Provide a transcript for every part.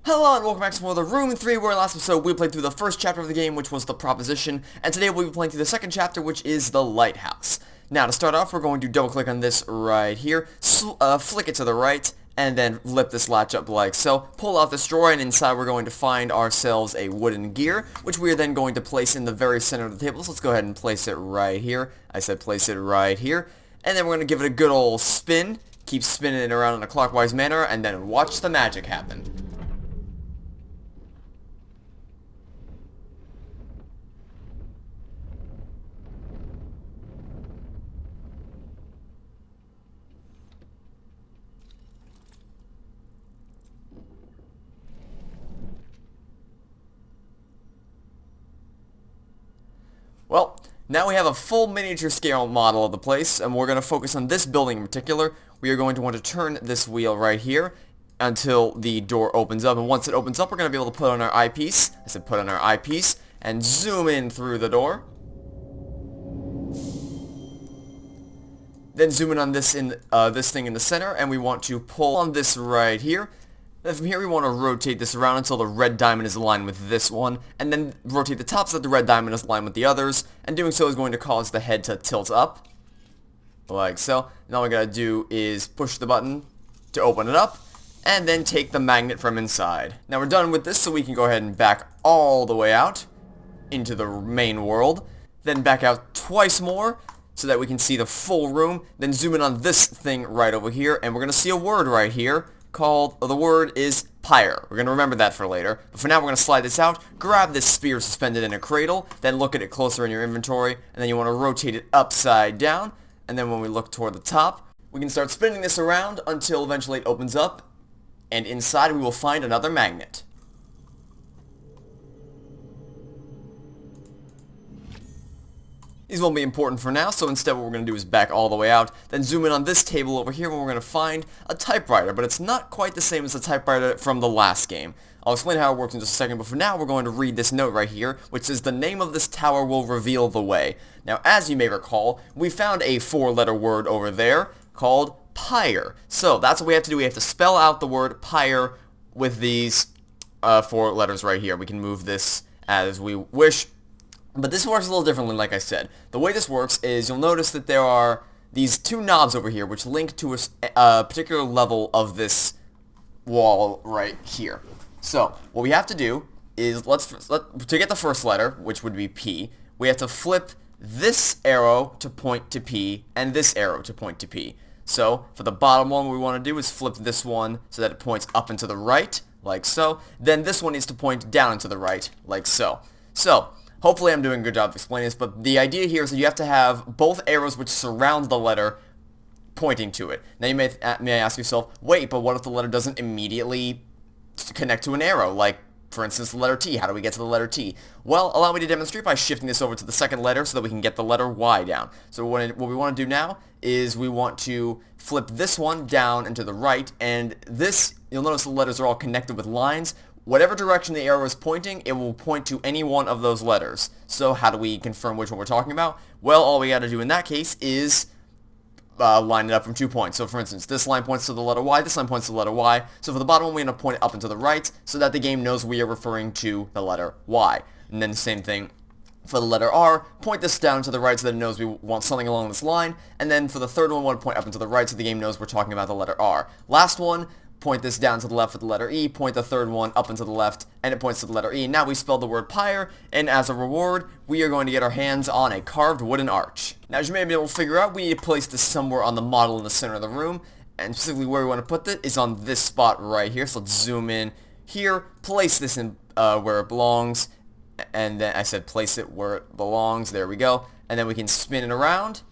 Hello and welcome back to more of the Room 3, where last episode we played through the first chapter of the game, which was the proposition, and today we'll be playing through the second chapter, which is the Lighthouse. Now, to start off, we're going to double-click on this right here, flick it to the right, and then flip this latch up like so. Pull out this drawer, and inside we're going to find ourselves a wooden gear, which we are then going to place in the very center of the table. So let's go ahead and place it right here. I said place it right here. And then we're going to give it a good old spin. Keep spinning it around in a clockwise manner, and then watch the magic happen. Well, now we have a full miniature scale model of the place, and we're going to focus on this building in particular. We are going to want to turn this wheel right here until the door opens up, and once it opens up, we're going to be able to put on our eyepiece. I said put on our eyepiece, and zoom in through the door. Then zoom in on this thing in the center, and we want to pull on this right here. Then from here we want to rotate this around until the red diamond is aligned with this one, and then rotate the top so that the red diamond is aligned with the others, and doing so is going to cause the head to tilt up, like so. And all we gotta do is push the button to open it up, and then take the magnet from inside. Now we're done with this, so we can go ahead and back all the way out into the main world, then back out twice more, so that we can see the full room, then zoom in on this thing right over here, and we're gonna see a word right here, the word is pyre. We're going to remember that for later. But for now, we're going to slide this out, grab this sphere suspended in a cradle, then look at it closer in your inventory, and then you want to rotate it upside down, and then when we look toward the top, we can start spinning this around until eventually it opens up, and inside we will find another magnet. These won't be important for now, so instead what we're going to do is back all the way out, then zoom in on this table over here where we're going to find a typewriter, but it's not quite the same as the typewriter from the last game. I'll explain how it works in just a second, but for now we're going to read this note right here, which says the name of this tower will reveal the way. Now, as you may recall, we found a four-letter word over there called pyre. So that's what we have to do. We have to spell out the word pyre with these four letters right here. We can move this as we wish. But this works a little differently, like I said. The way this works is you'll notice that there are these two knobs over here which link to a particular level of this wall right here. So what we have to do is to get the first letter, which would be P, we have to flip this arrow to point to P and this arrow to point to P. So for the bottom one, what we want to do is flip this one so that it points up and to the right, like so. Then this one needs to point down and to the right, like so. So hopefully I'm doing a good job of explaining this, but the idea here is that you have to have both arrows which surround the letter pointing to it. Now you may ask yourself, wait, but what if the letter doesn't immediately connect to an arrow? Like, for instance, the letter T. How do we get to the letter T? Well, allow me to demonstrate by shifting this over to the second letter so that we can get the letter Y down. So what we want to do now is we want to flip this one down and to the right, and this, you'll notice the letters are all connected with lines. Whatever direction the arrow is pointing, it will point to any one of those letters. So how do we confirm which one we're talking about? Well, all we got to do in that case is line it up from 2 points. So for instance, this line points to the letter Y, this line points to the letter Y. So for the bottom one, we're going to point it up and to the right so that the game knows we are referring to the letter Y. And then the same thing for the letter R, point this down to the right so that it knows we want something along this line. And then for the third one, we want to point up and to the right so the game knows we're talking about the letter R. Last one, point this down to the left with the letter E, point the third one up and to the left, and it points to the letter E. Now we spelled the word pyre, and as a reward, we are going to get our hands on a carved wooden arch. Now, as you may be able to figure out, we need to place this somewhere on the model in the center of the room, and specifically where we want to put it is on this spot right here. So let's zoom in here, place this in where it belongs, and then I said place it where it belongs. There we go. And then we can spin it around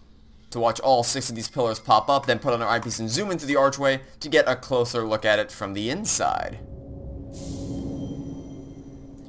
to watch all 6 of these pillars pop up, then put on our eyepiece and zoom into the archway to get a closer look at it from the inside.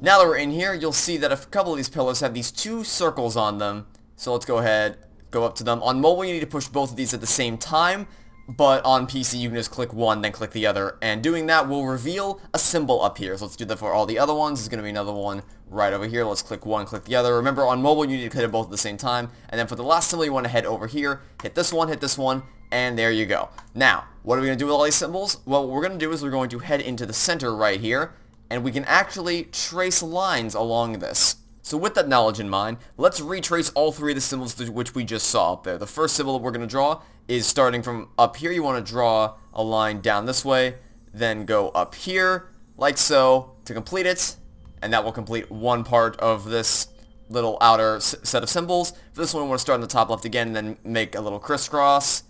Now that we're in here, you'll see that a couple of these pillars have these 2 circles on them. So let's go ahead, go up to them. On mobile, you need to push both of these at the same time, but on PC, you can just click one, then click the other, and doing that will reveal a symbol up here. So let's do that for all the other ones. There's going to be another one right over here. Let's click one, click the other. Remember, on mobile, you need to hit it both at the same time, and then for the last symbol, you want to head over here, hit this one, and there you go. Now, what are we going to do with all these symbols? Well, what we're going to do is we're going to head into the center right here, and we can actually trace lines along this. So with that knowledge in mind, let's retrace all three of the symbols which we just saw up there. The first symbol that we're going to draw is starting from up here. You want to draw a line down this way, then go up here, like so, to complete it, and that will complete one part of this little outer set of symbols. For this one, we want to start on the top left again, and then make a little crisscross,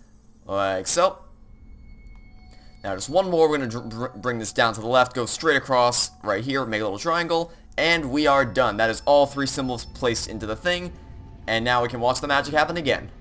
like so. Now just one more, we're going to bring this down to the left, go straight across right here, make a little triangle, and we are done. That is all three symbols placed into the thing, and now we can watch the magic happen again.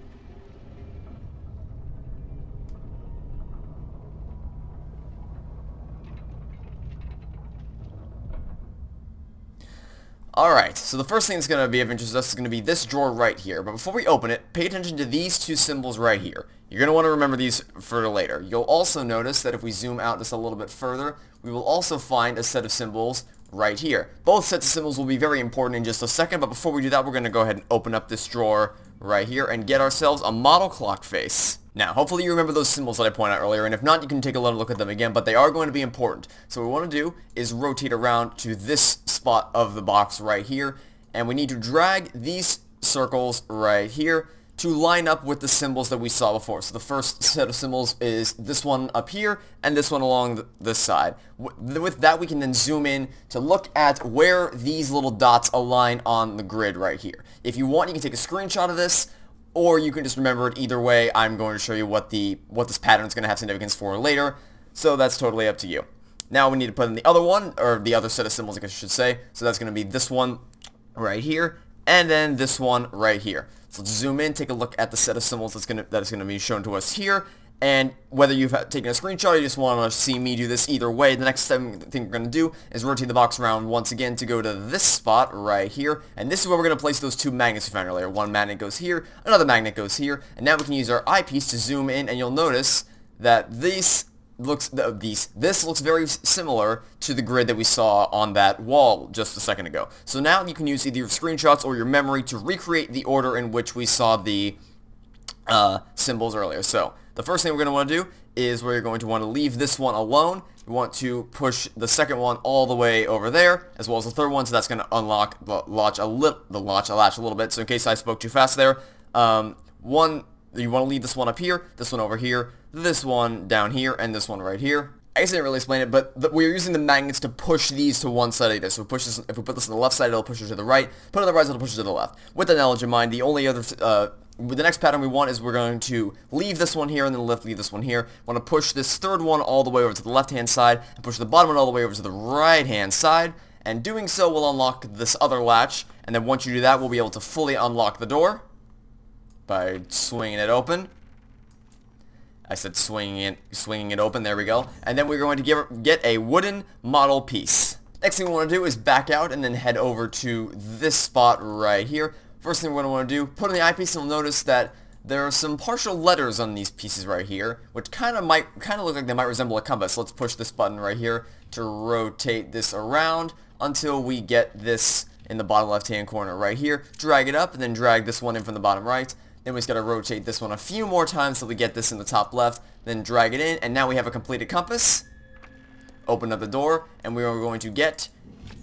Alright, so the first thing that's going to be of interest to us is going to be this drawer right here. But before we open it, pay attention to these two symbols right here. You're going to want to remember these for later. You'll also notice that if we zoom out just a little bit further, we will also find a set of symbols right here. Both sets of symbols will be very important in just a second, but before we do that, we're going to go ahead and open up this drawer right here and get ourselves a model clock face. Now, hopefully you remember those symbols that I pointed out earlier, and if not, you can take a little look at them again, but they are going to be important. So what we want to do is rotate around to this spot of the box right here, and we need to drag these circles right here to line up with the symbols that we saw before. So the first set of symbols is this one up here, and this one along this side. With that, we can then zoom in to look at where these little dots align on the grid right here. If you want, you can take a screenshot of this, or you can just remember it. Either way, I'm going to show you what this pattern is going to have significance for later, so that's totally up to you. Now we need to put in the other one, or the other set of symbols, I guess I should say. So that's going to be this one right here, and then this one right here. So let's zoom in, take a look at the set of symbols that is going to be shown to us here. And whether you've taken a screenshot or you just want to see me do this, either way, the next thing we're going to do is rotate the box around once again to go to this spot right here. And this is where we're going to place those two magnets we found earlier. One magnet goes here, another magnet goes here. And now we can use our eyepiece to zoom in, and you'll notice that this looks very similar to the grid that we saw on that wall just a second ago. So now you can use either your screenshots or your memory to recreate the order in which we saw the symbols earlier. So the first thing we're going to want to do is we're going to want to leave this one alone. We want to push the second one all the way over there, as well as the third one, so that's going to unlock the latch a little bit. So in case I spoke too fast there, you want to leave this one up here, this one over here, this one down here, and this one right here. I guess I didn't really explain it, but we're using the magnets to push these to one side of this. So if we put this on the left side, it'll push it to the right. Put it on the right side, it'll push it to the left. With that knowledge in mind, the only other the next pattern we want is we're going to leave this one here and then leave this one here. Want to push this third one all the way over to the left-hand side and push the bottom one all the way over to the right-hand side. And doing so will unlock this other latch. And then once you do that, we'll be able to fully unlock the door by swinging it open. I said swinging it open. There we go. And then we're going to get a wooden model piece. Next thing we want to do is back out and then head over to this spot right here. First thing we're going to want to do, put in the eyepiece, and you'll notice that there are some partial letters on these pieces right here, which kind of look like they might resemble a compass. So let's push this button right here to rotate this around until we get this in the bottom left-hand corner right here. Drag it up, and then drag this one in from the bottom right. Then we just got to rotate this one a few more times so we get this in the top left. Then drag it in, and now we have a completed compass. Open up the door, and we are going to get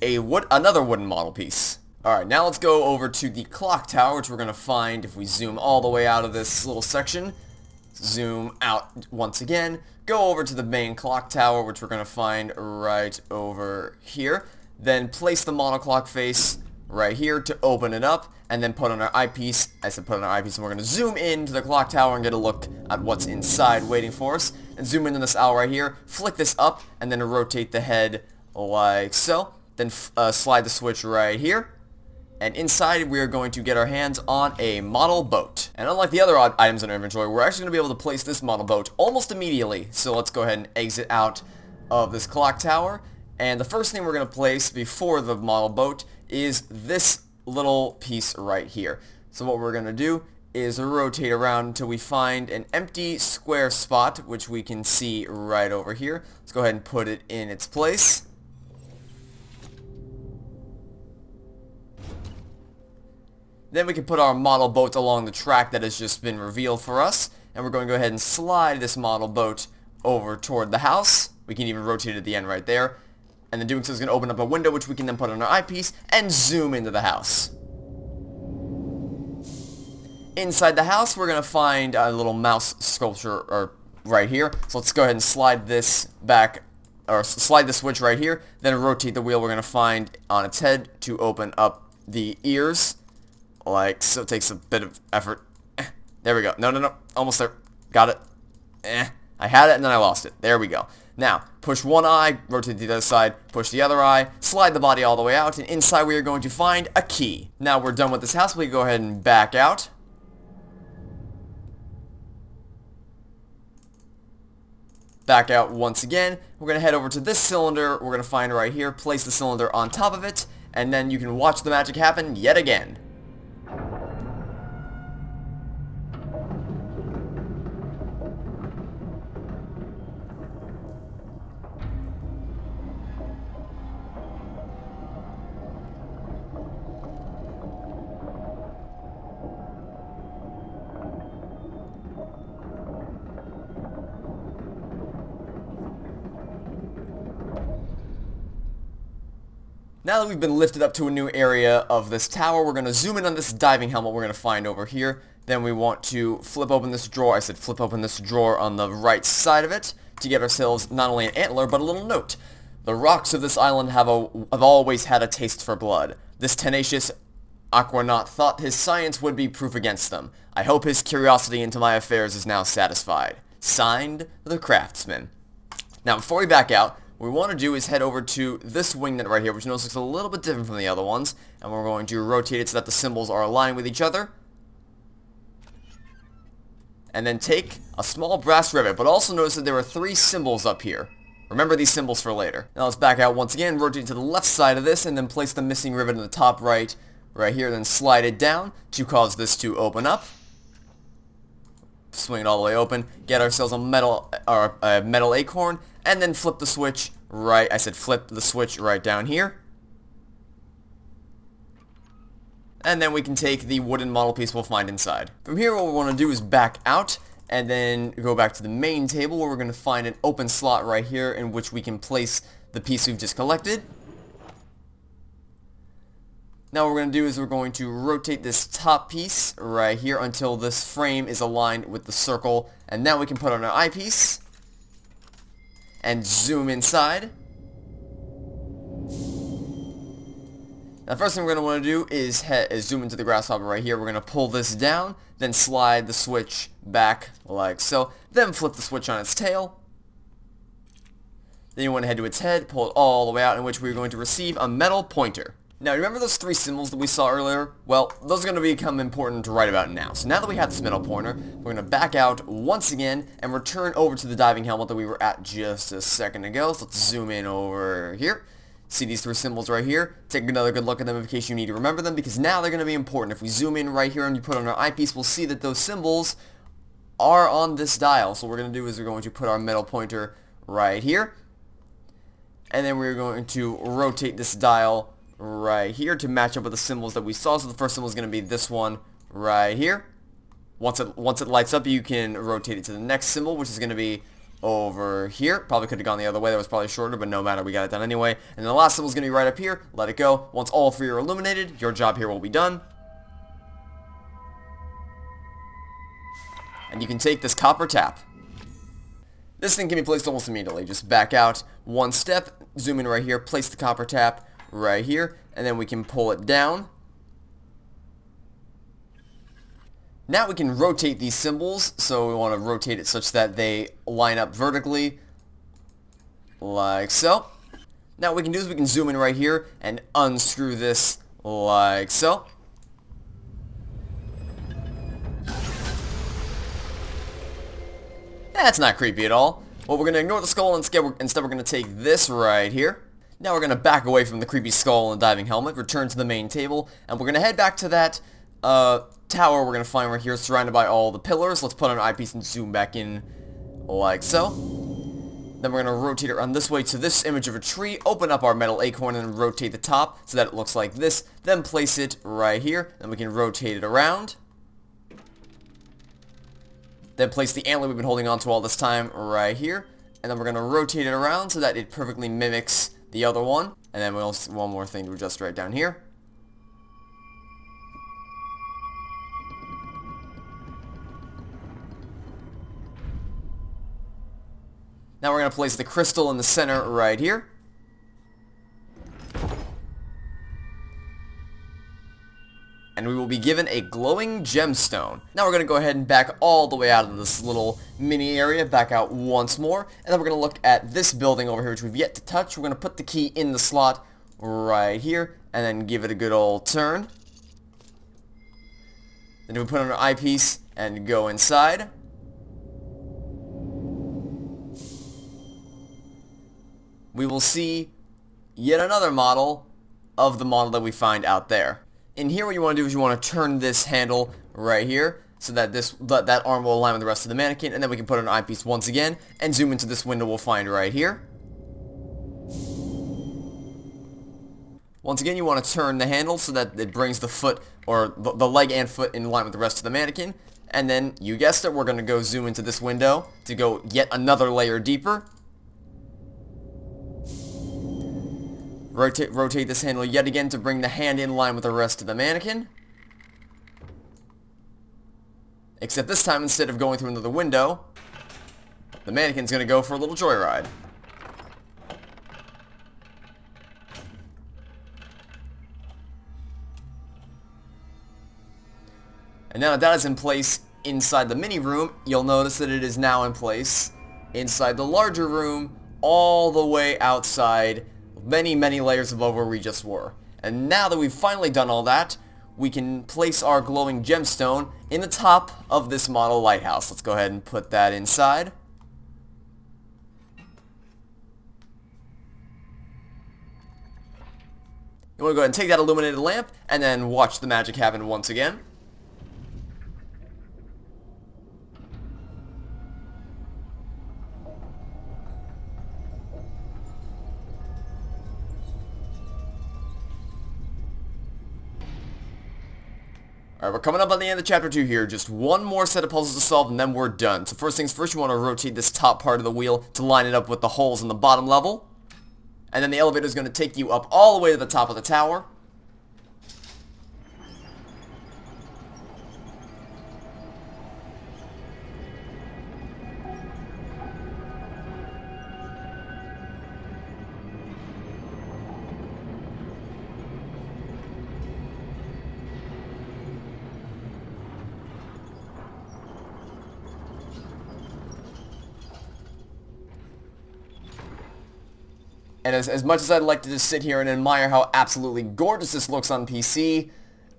another wooden model piece. Alright, now let's go over to the clock tower, which we're going to find if we zoom all the way out of this little section. Zoom out once again. Go over to the main clock tower, which we're going to find right over here. Then place the model clock face right here to open it up, and then put on our eyepiece. I said put on our eyepiece, and we're going to zoom into the clock tower and get a look at what's inside waiting for us. And zoom into this owl right here, flick this up, and then rotate the head like so. Then slide the switch right here. And inside, we are going to get our hands on a model boat. And unlike the other items in our inventory, we're actually going to be able to place this model boat almost immediately. So let's go ahead and exit out of this clock tower. And the first thing we're going to place before the model boat is this little piece right here. So what we're going to do is rotate around until we find an empty square spot, which we can see right over here. Let's go ahead and put it in its place. Then we can put our model boat along the track that has just been revealed for us. And we're going to go ahead and slide this model boat over toward the house. We can even rotate it at the end right there. And then doing so is going to open up a window which we can then put on our eyepiece and zoom into the house. Inside the house, we're going to find a little mouse sculpture right here. So let's go ahead and slide this back, or slide the switch right here, then rotate the wheel we're going to find on its head to open up the ears. Like so. It takes a bit of effort. There we go. No. Almost there. Got it. I had it and then I lost it. There we go. Now, push one eye, rotate to the other side, push the other eye, slide the body all the way out, and inside we are going to find a key. Now we're done with this house. We can go ahead and back out. Back out once again. We're going to head over to this cylinder we're going to find right here, place the cylinder on top of it, and then you can watch the magic happen yet again. Now that we've been lifted up to a new area of this tower, we're going to zoom in on this diving helmet we're going to find over here. Then we want to flip open this drawer. I said flip open this drawer on the right side of it to get ourselves not only an antler, but a little note. The rocks of this island have always had a taste for blood. This tenacious aquanaut thought his science would be proof against them. I hope his curiosity into my affairs is now satisfied. Signed, the Craftsman. Now, before we back out, what we want to do is head over to this winglet right here, which notice looks a little bit different from the other ones, and we're going to rotate it so that the symbols are aligned with each other. And then take a small brass rivet, but also notice that there are 3 symbols up here. Remember these symbols for later. Now let's back out once again, rotate to the left side of this, and then place the missing rivet in the top right here, then slide it down to cause this to open up. Swing it all the way open, get ourselves a metal acorn, and then flip the switch right, flip the switch right down here. And then we can take the wooden model piece we'll find inside. From here, what we want to do is back out, and then go back to the main table where we're going to find an open slot right here in which we can place the piece we've just collected. Now what we're going to do is we're going to rotate this top piece right here until this frame is aligned with the circle, and now we can put on our eyepiece and zoom inside. Now, the first thing we're going to want to do is zoom into the grasshopper right here. We're going to pull this down, then slide the switch back like so, then flip the switch on its tail. Then you want to head to its head, pull it all the way out, in which we're going to receive a metal pointer. Now, remember those 3 symbols that we saw earlier? Well, those are going to become important right about now. So now that we have this metal pointer, we're going to back out once again and return over to the diving helmet that we were at just a second ago. So let's zoom in over here. See these 3 symbols right here? Take another good look at them in case you need to remember them, because now they're going to be important. If we zoom in right here and you put on our eyepiece, we'll see that those symbols are on this dial. So what we're going to do is we're going to put our metal pointer right here. And then we're going to rotate this dial right here to match up with the symbols that we saw. So the first symbol is going to be this one right here. Once it lights up, you can rotate it to the next symbol, which is going to be over here. Probably could have gone the other way. That was probably shorter, but no matter, we got it done anyway. And then the last symbol is going to be right up here. Let it go. Once all 3 are illuminated, your job here will be done. And you can take this copper tap. This thing can be placed almost immediately. Just back out 1 step, zoom in right here, place the copper tap right here, and then we can pull it down. Now we can rotate these symbols, so we want to rotate it such that they line up vertically, like so. Now what we can do is we can zoom in right here and unscrew this like so. That's not creepy at all. Well, we're going to ignore the skull, and instead we're going to take this right here. Now we're going to back away from the creepy skull and diving helmet, return to the main table, and we're going to head back to that tower we're going to find right here, surrounded by all the pillars. Let's put on an eyepiece and zoom back in like so. Then we're going to rotate it around this way to this image of a tree, open up our metal acorn, and rotate the top so that it looks like this. Then place it right here. Then we can rotate it around. Then place the antler we've been holding on to all this time right here. And then we're going to rotate it around so that it perfectly mimics the other one, and then we'll see one more thing to adjust right down here. Now we're going to place the crystal in the center right here. And we will be given a glowing gemstone. Now we're going to go ahead and back all the way out of this little mini area, back out once more, and then we're going to look at this building over here, which we've yet to touch. We're going to put the key in the slot right here, and then give it a good old turn. Then we put on our eyepiece and go inside. We will see yet another model of the model that we find out there. In here, what you want to do is you want to turn this handle right here so that that arm will align with the rest of the mannequin, and then we can put an eyepiece once again and zoom into this window we'll find right here. Once again, you want to turn the handle so that it brings the foot, or the leg and foot, in line with the rest of the mannequin. And then, you guessed it, we're going to go zoom into this window to go yet another layer deeper. Rotate this handle yet again to bring the hand in line with the rest of the mannequin. Except this time, instead of going through another window, the mannequin's going to go for a little joyride. And now that is in place inside the mini room, you'll notice that it is now in place inside the larger room, all the way outside, many layers above where we just were. And now that we've finally done all that, we can place our glowing gemstone in the top of this model lighthouse. Let's go ahead and put that inside. You want to go ahead and take that illuminated lamp and then watch the magic happen once again. Alright, we're coming up on the end of chapter 2 here. Just one more set of puzzles to solve and then we're done. So first things first, you want to rotate this top part of the wheel to line it up with the holes in the bottom level. And then the elevator is going to take you up all the way to the top of the tower. And as much as I'd like to just sit here and admire how absolutely gorgeous this looks on PC,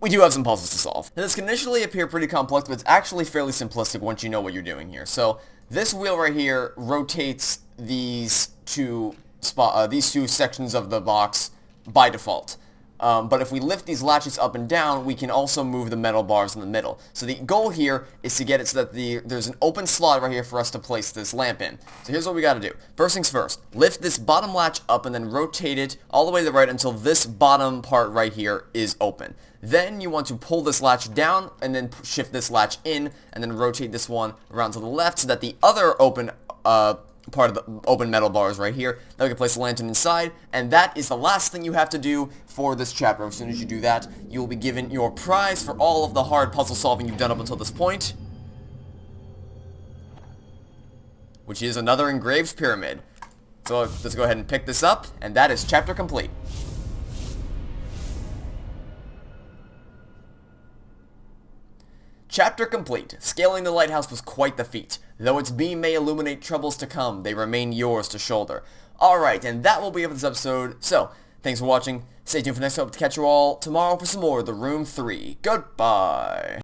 we do have some puzzles to solve. And this can initially appear pretty complex, but it's actually fairly simplistic once you know what you're doing here. So this wheel right here rotates these two sections of the box by default. But if we lift these latches up and down, we can also move the metal bars in the middle. So the goal here is to get it so that there's an open slot right here for us to place this lamp in. So here's what we got to do. First things first, lift this bottom latch up and then rotate it all the way to the right until this bottom part right here is open. Then you want to pull this latch down and then shift this latch in and then rotate this one around to the left so that the other open part of the open metal bars right here. Now we can place the lantern inside, and that is the last thing you have to do for this chapter. As soon as you do that, you will be given your prize for all of the hard puzzle solving you've done up until this point, which is another engraved pyramid. So let's go ahead and pick this up, and that is chapter complete. Chapter complete. Scaling the lighthouse was quite the feat. Though its beam may illuminate troubles to come, they remain yours to shoulder. Alright, and that will be it for this episode. So, thanks for watching. Stay tuned for next time. Hope to catch you all tomorrow for some more of The Room 3. Goodbye.